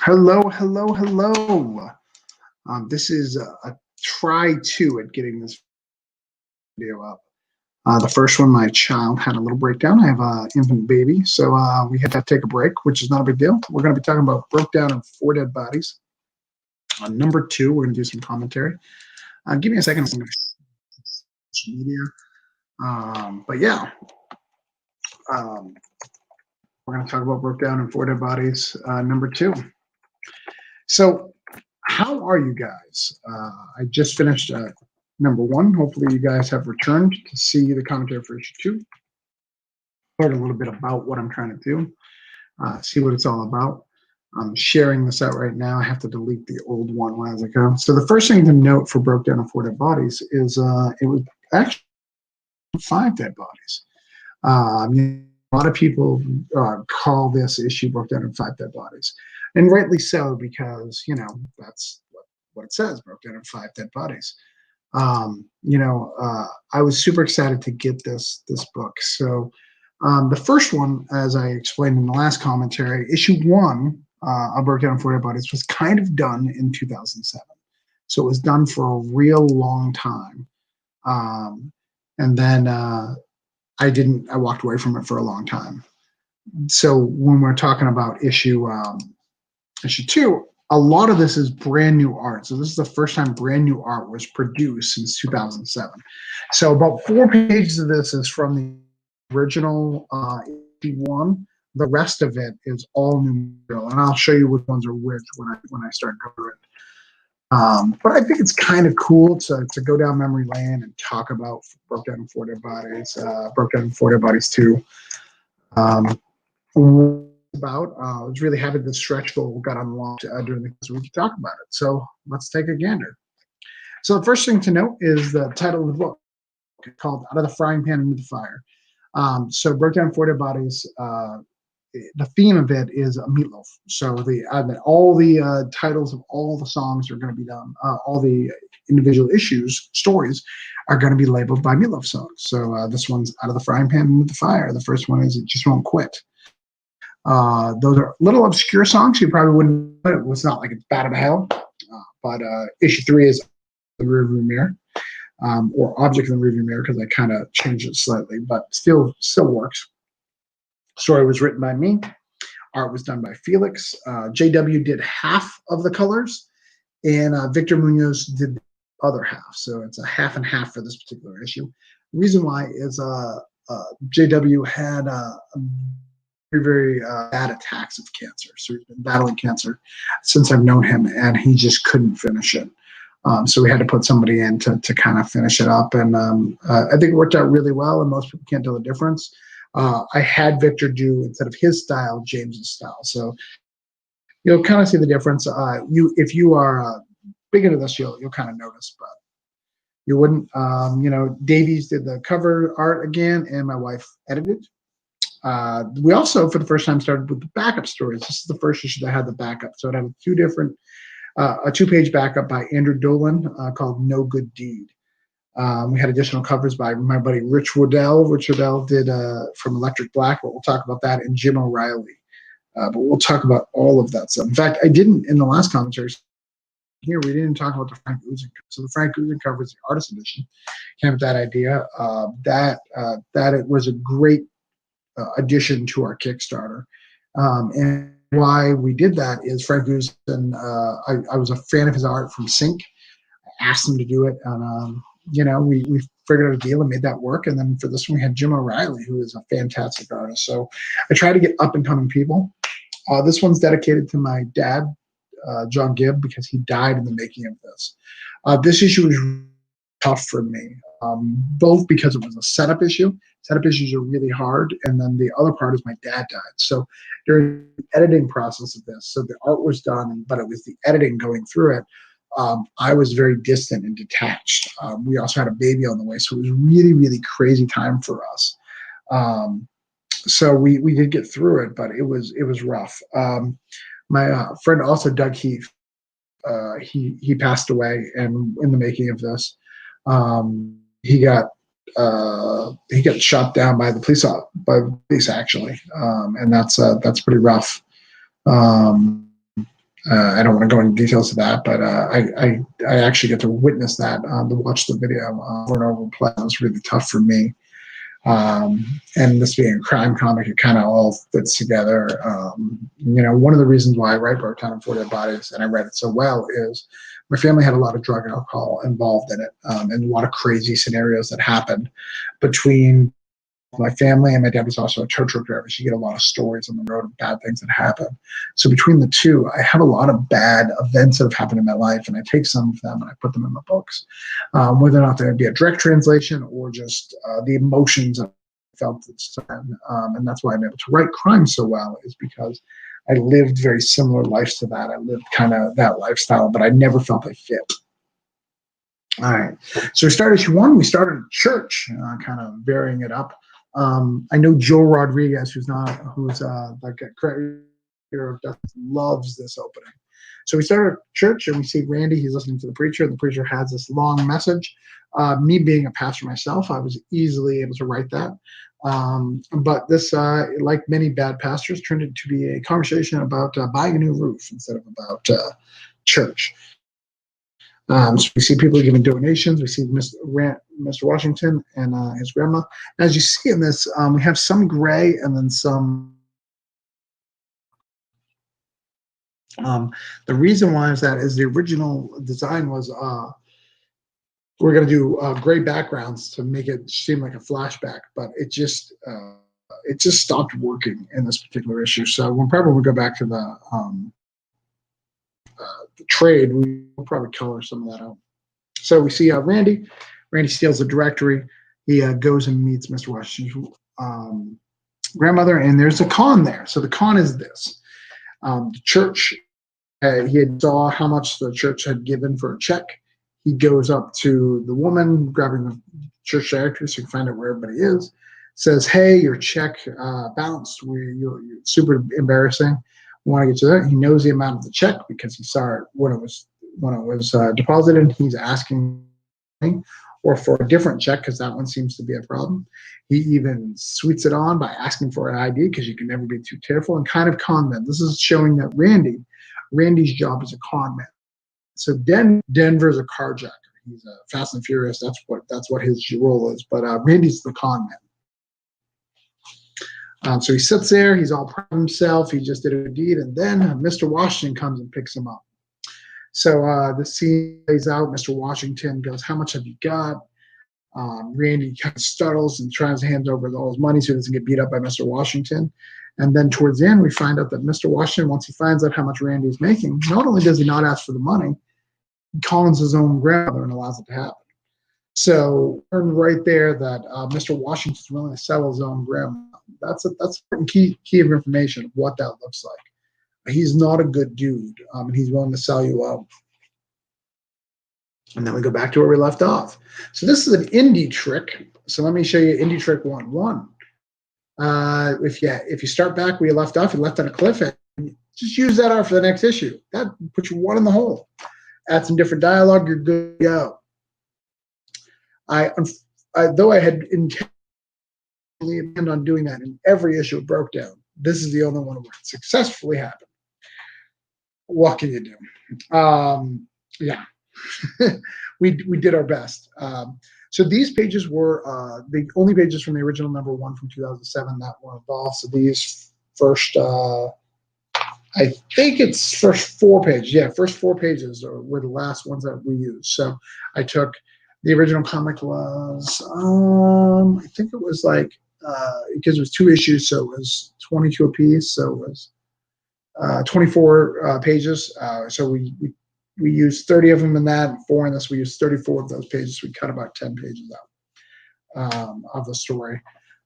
Hello, hello, hello. This is a try two at getting this video up. The first one, my child had a little breakdown. I have an infant baby, so we had to take a break, which is not a big deal. We're going to be talking about Broke Down and Four Dead Bodies. Number two, we're going to do some commentary. Give me a second. I'm going to social media. But yeah, we're going to talk about Broke Down and Four Dead Bodies, number two. So, how are you guys? I just finished number one. Hopefully, you guys have returned to see the commentary for issue two. Learn a little bit about what I'm trying to do. See what it's all about. I'm sharing this out right now. I have to delete the old one as I go. So the first thing to note for Broke Down and Four Dead Bodies is it was actually 5 dead bodies. A lot of people call this issue Broke Down in 5 dead bodies. And rightly so, because, that's what it says, Broke Down in 5 dead bodies. I was super excited to get this book. So the first one, as I explained in the last commentary, issue 1 of Broke Down in 4 dead bodies was kind of done in 2007. So it was done for a real long time. And then I walked away from it for a long time. So when we're talking about issue 2, a lot of this is brand new art. So this is the first time brand new art was produced since 2007. So about 4 pages of this is from the original issue 1. The rest of it is all new material, and I'll show you which ones are which when I start covering it. But I think it's kind of cool to go down memory lane and talk about Broke Down in 4 Dead Bodies, Broke Down in 4 Dead Bodies 2. I was really happy the stretch goal got unlocked during the so we could talk about it. So let's take a gander. So the first thing to note is the title of the book, called Out of the Frying Pan into the Fire. So Broke Down 4 Dead Bodies, the theme of it is a meatloaf. So all the titles of all the songs are going to be done. All the individual stories are going to be labeled by meatloaf songs. So this one's Out of the Frying Pan into the Fire. The first one is It Just Won't Quit. Those are little obscure songs. You probably wouldn't. It was not like it's bad of hell. But issue 3 is The Rearview Mirror, or Object in the Rearview Mirror, because I kind of changed it slightly, but still works. Story was written by me. Art was done by Felix. JW did half of the colors, and Victor Munoz did the other half. So it's a half and half for this particular issue. The reason why is JW had very bad attacks of cancer. So he's been battling cancer since I've known him, and he just couldn't finish it. So we had to put somebody in to kind of finish it up. And I think it worked out really well, and most people can't tell the difference. I had Victor do, instead of his style, James's style. So you'll kind of see the difference. If you are big into this, you'll kind of notice, but you wouldn't. Davies did the cover art again, and my wife edited. We also, for the first time, started with the backup stories. This is the first issue that had the backup. So it had a 2-page backup by Andrew Dolan called No Good Deed. We had additional covers by my buddy Rich Waddell. Rich Waddell did from Electric Black, but we'll talk about that, and Jim O'Reilly. But we'll talk about all of that stuff. In fact, I didn't in the last commentary. Here, we didn't talk about the Frank Oozing cover. So the Frank Oozing cover is the artist edition. Came with that idea. That it was a great addition to our Kickstarter. And why we did that is Frank Oozing, I was a fan of his art from Sync. I asked him to do it, and we figured out a deal and made that work. And then for this one, we had Jim O'Reilly, who is a fantastic artist. So I try to get up and coming people. This one's dedicated to my dad, John Gibb, because he died in the making of this. This issue was tough for me, both because it was a setup issue. Setup issues are really hard. And then the other part is my dad died. So during the editing process of this, so the art was done, but it was the editing going through it. I was very distant and detached. We also had a baby on the way, so it was really, really crazy time for us. So we did get through it, but it was rough. My friend also, Doug Heath, he passed away, and in the making of this, he got shot down by the police actually, and that's pretty rough. I don't want to go into details of that, but I actually get to witness that, to watch the video over and over. Play. It was really tough for me. And this being a crime comic, it kind of all fits together. One of the reasons why I write Broke Down in 4 Dead Bodies, and I read it so well, is my family had a lot of drug and alcohol involved in it, and a lot of crazy scenarios that happened between my family, and my dad was also a tow truck driver, so you get a lot of stories on the road of bad things that happen. So between the two, I have a lot of bad events that have happened in my life, and I take some of them and I put them in my books, whether or not they would be a direct translation or just the emotions I felt at the time. And that's why I'm able to write crime so well, is because I lived very similar lives to that. I lived kind of that lifestyle, but I never felt I fit. All right. So we started issue 1. We started at church, kind of varying it up. I know Joe Rodriguez, who's like a creator of Death, loves this opening. So we started at church, and we see Randy. He's listening to the preacher, and the preacher has this long message. Me being a pastor myself, I was easily able to write that. But this, like many bad pastors, turned into to be a conversation about buying a new roof instead of about church. So we see people giving donations. We see Mr. Washington and his grandma. As you see in this, we have some gray and then some. The reason why is that is the original design was we're going to do gray backgrounds to make it seem like a flashback, but it just stopped working in this particular issue. So when we go back to the trade, we'll probably color some of that out. So we see Randy. Randy steals the directory. He goes and meets Mr. Washington's grandmother, and there's a con there. So the con is this. The church, he had saw how much the church had given for a check. He goes up to the woman, grabbing the church directory so you can find out where everybody is, says, "Hey, your check bounced. You're super embarrassing. We want to get you that." He knows the amount of the check because he saw it when it was deposited. He's asking or for a different check because that one seems to be a problem. He even sweets it on by asking for an ID because you can never be too careful, and kind of con men. This is showing that Randy's job is a con man. So Denver's a carjacker. He's a Fast and Furious. That's what his role is. But Randy's the con man. So he sits there. He's all proud of himself. He just did a deed. And then Mr. Washington comes and picks him up. So the scene plays out. Mr. Washington goes, "How much have you got?" Randy kind of startles and tries to hand over all his money so he doesn't get beat up by Mr. Washington. And then towards the end, we find out that Mr. Washington, once he finds out how much Randy's making, not only does he not ask for the money, he calls his own grandmother and allows it to happen. So right there that Mr. Washington's willing to sell his own grandma. That's key of information of what that looks like. He's not a good dude, and he's willing to sell you out. And then we go back to where we left off. So this is an indie trick. So let me show you indie trick 1. If you start back where you left off, you left on a cliff, and just use that art for the next issue. That puts you 1 in the hole. Add some different dialogue, you're good to go. Though I had intentionally planned on doing that in every issue of Broke Down, this is the only one where it successfully happened. What can you do? Yeah. we did our best. So these pages were the only pages from the original number 1 from 2007 that were involved. So these first, I think it's first 4 pages. Yeah, first 4 pages were the last ones that we used. So I took the original comic was, I think it was like, because it was 2 issues, so it was 22 apiece. So it was 24 pages. So we used 30 of them in that, and 4 in this. We used 34 of those pages. We cut about 10 pages out of the story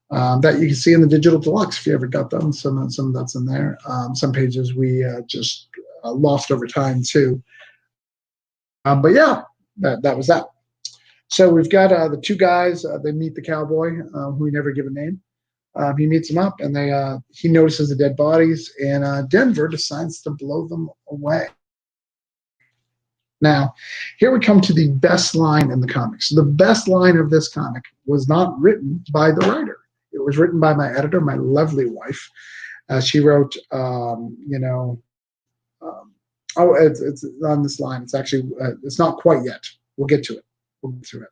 that you can see in the digital deluxe if you ever got them. Some that's in there. Some pages we just lost over time too. But yeah, that was that. So we've got the 2 guys. They meet the cowboy, who we never give a name. He meets them up, and he notices the dead bodies, and Denver decides to blow them away. Now, here we come to the best line in the comics. The best line of this comic was not written by the writer. It was written by my editor, my lovely wife. She wrote, Oh, it's on this line. It's actually it's not quite yet. We'll get to it. We'll get to it.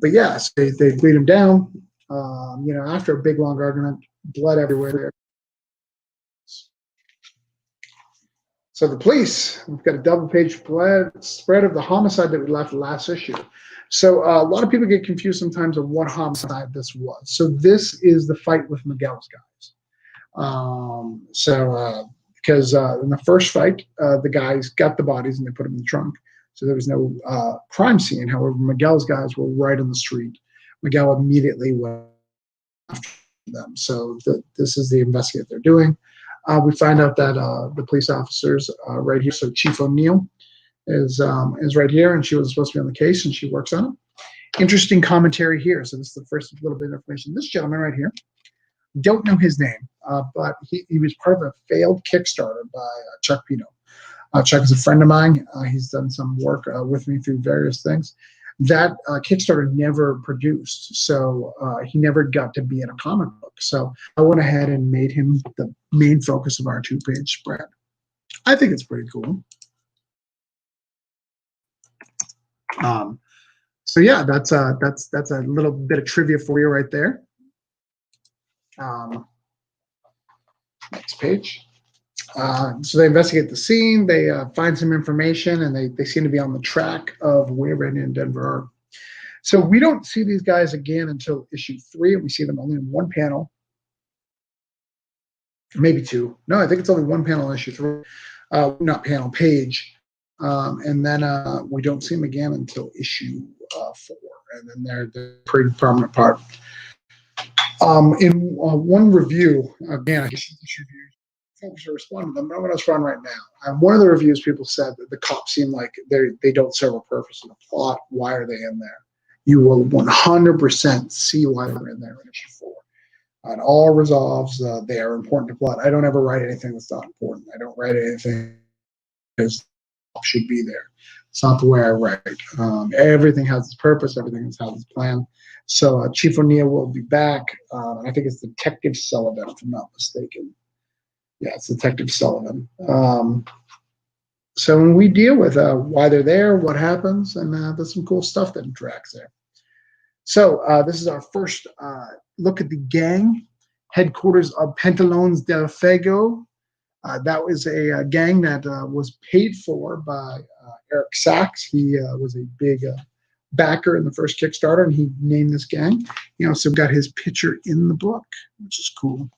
But yeah, so they beat him down. After a big long argument, blood everywhere. So the police, we've got a double-page spread of the homicide that we left last issue. So a lot of people get confused sometimes on what homicide this was. So this is the fight with Miguel's guys. Because in the first fight, the guys got the bodies and they put them in the trunk. So there was no crime scene. However, Miguel's guys were right on the street. Miguel immediately went after them. So this is the investigate they're doing. We find out that the police officers right here. So Chief O'Neill is right here, and she was supposed to be on the case, and she works on it. Interesting commentary here. So this is the first little bit of information. This gentleman right here, don't know his name, but he was part of a failed Kickstarter by Chuck Pino. Chuck is a friend of mine. He's done some work with me through various things. That Kickstarter never produced, so he never got to be in a comic book. So I went ahead and made him the main focus of our two-page spread. I think it's pretty cool. So yeah, that's a little bit of trivia for you right there. Next page. So they investigate the scene, they find some information, and they seem to be on the track of where Randy and Denver are. So we don't see these guys again until issue 3, and we see them only in one panel, maybe 2. No, I think it's only one panel in issue 3, not panel, page. And then we don't see them again until issue 4, and then they're the pretty prominent part. In one review, again, I guess you should focus to respond to them, but I'm going to run right now. One of the reviews, people said that the cops seem like they don't serve a purpose in the plot. Why are they in there? You will 100% see why they're in there in issue 4. It all resolves. They are important to plot. I don't ever write anything that's not important. I don't write anything because should be there. It's not the way I write. Everything has its purpose. Everything has its plan. So Chief O'Neill will be back. I think it's Detective Sullivan, if I'm not mistaken. Yeah, it's Detective Sullivan. So when we deal with why they're there, what happens, and there's some cool stuff that interacts there. So this is our first look at the gang, headquarters of Pantalones del Fuego. That was a gang that was paid for by Eric Sachs. He was a big backer in the first Kickstarter, and he named this gang. He also got his picture in the book, which is cool.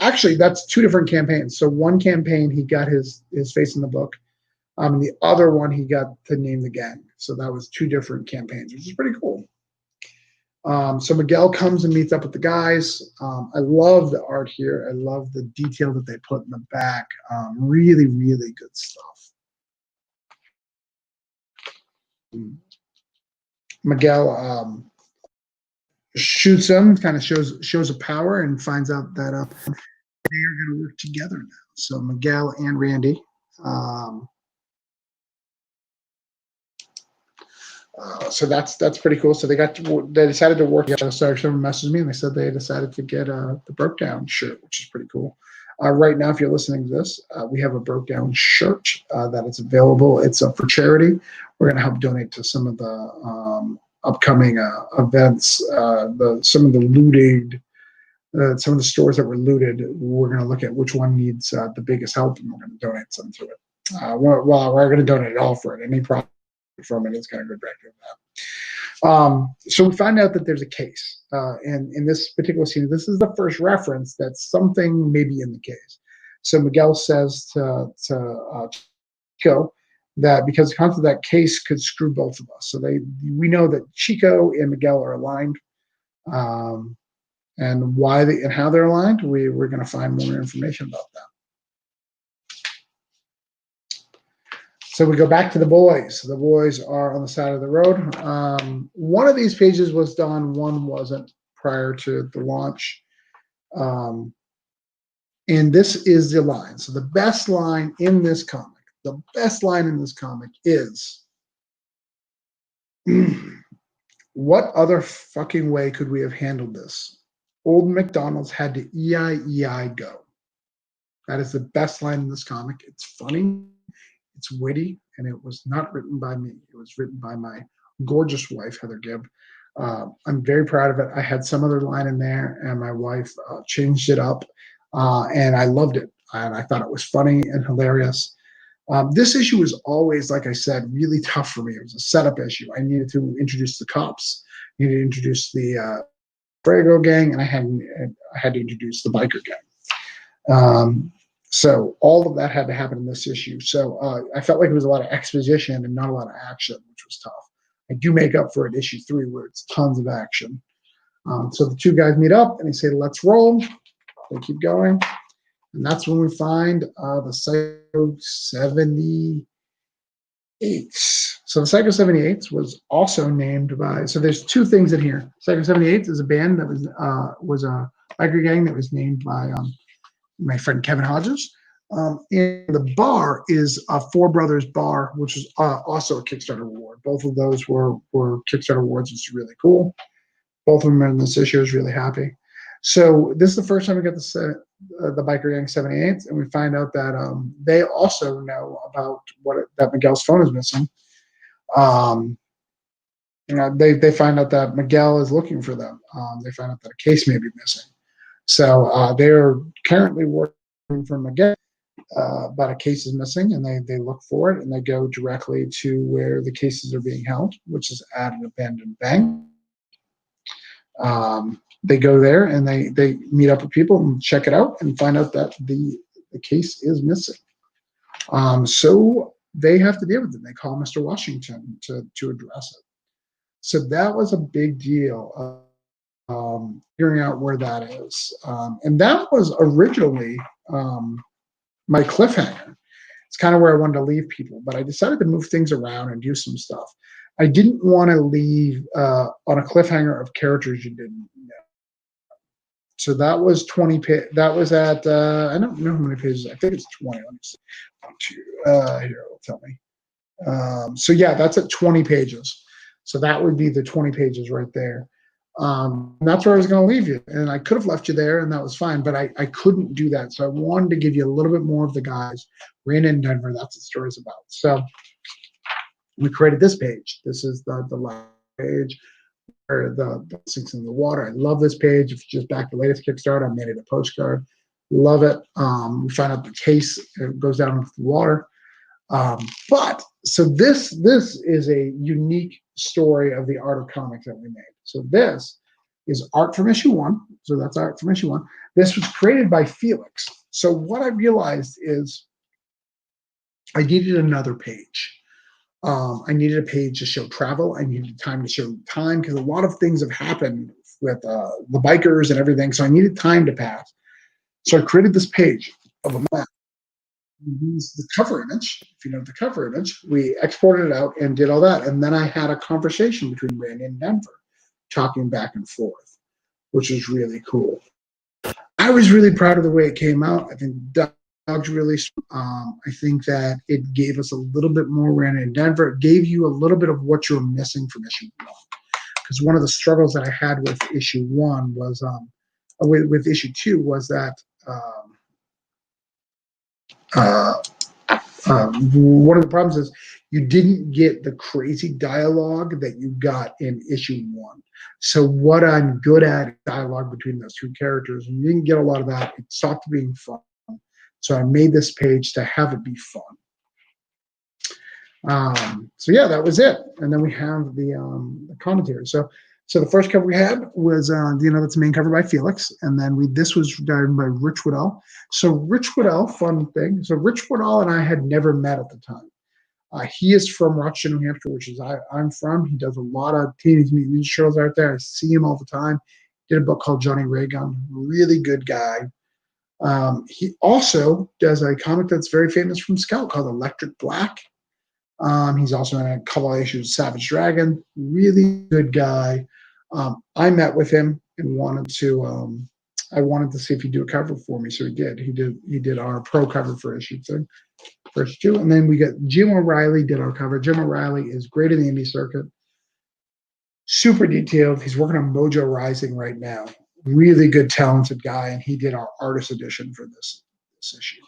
Actually, that's 2 different campaigns. So one campaign, he got his face in the book. The other one, he got to name the gang. So that was 2 different campaigns, which is pretty cool. So Miguel comes and meets up with the guys. I love the art here. I love the detail that they put in the back. Really, really good stuff. Miguel shoots him, kind of shows a power, and finds out that they are going to work together now. So Miguel and Randy. So that's pretty cool. So they decided to work together. So someone messaged me and they said they decided to get the Broke Down shirt, which is pretty cool. Right now, if you're listening to this, we have a Broke Down shirt that is available. It's for charity. We're going to help donate to some of the upcoming events. Some of the looted, some of the stores that were looted. We're going to look at which one needs the biggest help, and we're going to donate some to it. We're going to donate it all for it. Any profit from it is going to go directly to that. So we find out that there's a case, and in this particular scene, this is the first reference that something may be in the case. So Miguel says to Chico that because the concept of that case could screw both of us. So we know that Chico and Miguel are aligned, and why and how they're aligned, we're going to find more information about that. So we go back to the boys. The boys are on the side of the road. One of these pages was done, one wasn't prior to the launch. And this is the line. So the best line in this comic, is, what other fucking way could we have handled this? Old McDonald's had to EI go. That is the best line in this comic. It's funny, it's witty, and it was not written by me. It was written by my gorgeous wife, Heather Gibb. I'm very proud of it. I had some other line in there, and my wife changed it up, and I loved it. And I thought it was funny and hilarious. This issue was always, like I said, really tough for me. It was a setup issue. I needed to introduce the cops, needed to introduce the Brago gang, and I had to introduce the biker gang. So all of that had to happen in this issue. So I felt like it was a lot of exposition and not a lot of action, which was tough. I do make up for it in issue 3, where it's tons of action. So the two guys meet up and they say, "Let's roll." They keep going. And that's when we find the Psycho 78. So the Psycho 78 was also named by, so there's two things in here. Psycho 78 is a band that was a biker gang that was named by my friend Kevin Hodges. And the bar is a Four Brothers Bar, which is also a Kickstarter award. Both of those were Kickstarter awards, which is really cool. Both of them are in this issue. I was really happy. So this is the first time we get the biker gang 78, and we find out that they also know about that Miguel's phone is missing. They find out that Miguel is looking for them. They find out that a case may be missing. So they're currently working for Miguel, but a case is missing, and they look for it, and they go directly to where the cases are being held, which is at an abandoned bank. They go there and they meet up with people and check it out and find out that the case is missing. So they have to deal with it. They call Mr. Washington to address it. So that was a big deal, figuring out where that is. And that was originally my cliffhanger. It's kind of where I wanted to leave people, but I decided to move things around and do some stuff. I didn't want to leave on a cliffhanger of characters you didn't know. So that was 20. That was at I don't know how many pages. I think it's 20. Let me see. Here, it'll tell me. So yeah, that's at 20 pages. So that would be the 20 pages right there. That's where I was going to leave you, and I could have left you there, and that was fine. But I couldn't do that, so I wanted to give you a little bit more of the guys. Ran in Denver. That's what the story's about. So we created this page. This is the last page. Or the Sinks in the Water. I love this page. If you just back the latest Kickstarter, I made it a postcard. Love it. We find out the case goes down into the water. But so this is a unique story of the art of comics that we made. So this is art from issue 1. So that's art from issue 1. This was created by Felix. So what I realized is I needed another page. I needed a page to show travel. I needed time to show time because a lot of things have happened with the bikers and everything. So I needed time to pass. So I created this page of a map. We used the cover image. If you know the cover image, we exported it out and did all that. And then I had a conversation between Randy and Denver, talking back and forth, which was really cool. I was really proud of the way it came out. I think Doug's really. I think that it gave us a little bit more Randy and Denver. It gave you a little bit of what you're missing from issue 1. Because one of the struggles that I had with issue 1 was with issue 2 was that one of the problems is you didn't get the crazy dialogue that you got in issue 1. So what I'm good at is dialogue between those two characters, and you didn't get a lot of that. It stopped being fun. So I made this page to have it be fun. So yeah, that was it. And then we have the commentary. So the first cover we had was that's the main cover by Felix, and then this was done by Rich Woodell. So Rich Woodell, fun thing. So Rich Woodell and I had never met at the time. He is from Rochester, New Hampshire, which is I'm from. He does a lot of Teenage Mutant Ninja shows out there. I see him all the time. Did a book called Johnny Raygun. Really good guy. He also does a comic that's very famous from Scout called Electric Black. He's also in a couple of issues of Savage Dragon. Really good guy. I met with him and wanted to see if he'd do a cover for me. So he did. He did our pro cover for issue 2. And then we got Jim O'Reilly did our cover. Jim O'Reilly is great in the indie circuit. Super detailed. He's working on Mojo Rising right now. Really good, talented guy, and he did our artist edition for this this issue.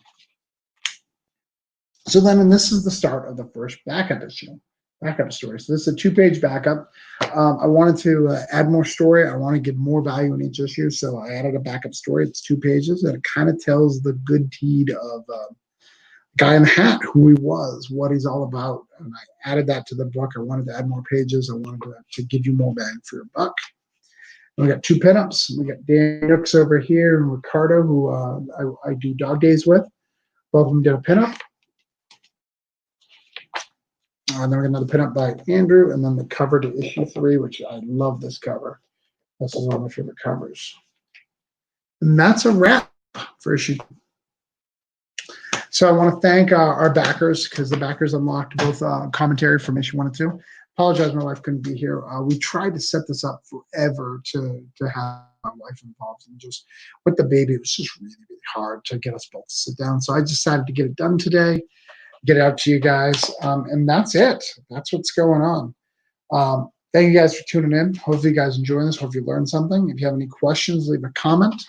So then, and this is the start of the first backup issue, backup story. So this is a 2-page backup. I wanted to add more story. I want to give more value in each issue, so I added a backup story. It's 2 pages, and it kind of tells the good deed of Guy in the Hat, who he was, what he's all about. And I added that to the book. I wanted to add more pages. I wanted to give you more bang for your buck. And we got 2 pinups. We got Dan Nooks over here and Ricardo, who I do dog days with. Both of them did a pinup. And then we got another pinup by Andrew, and then the cover to issue 3, which I love this cover. This is one of my favorite covers. And that's a wrap for issue. So I want to thank our backers, because the backers unlocked both commentary from issue 1 and 2. Apologize, my wife couldn't be here. We tried to set this up forever to have my wife involved, and just with the baby, it was just really, really hard to get us both to sit down. So I decided to get it done today, get it out to you guys, and that's it. That's what's going on. Thank you guys for tuning in. Hopefully you guys enjoying this. Hope you learned something. If you have any questions, leave a comment,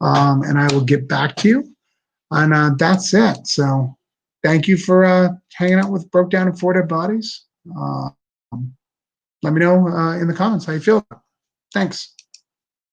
and I will get back to you. And that's it. So thank you for hanging out with Broke Down and 4 Dead Bodies. Let me know in the comments how you feel. Thanks.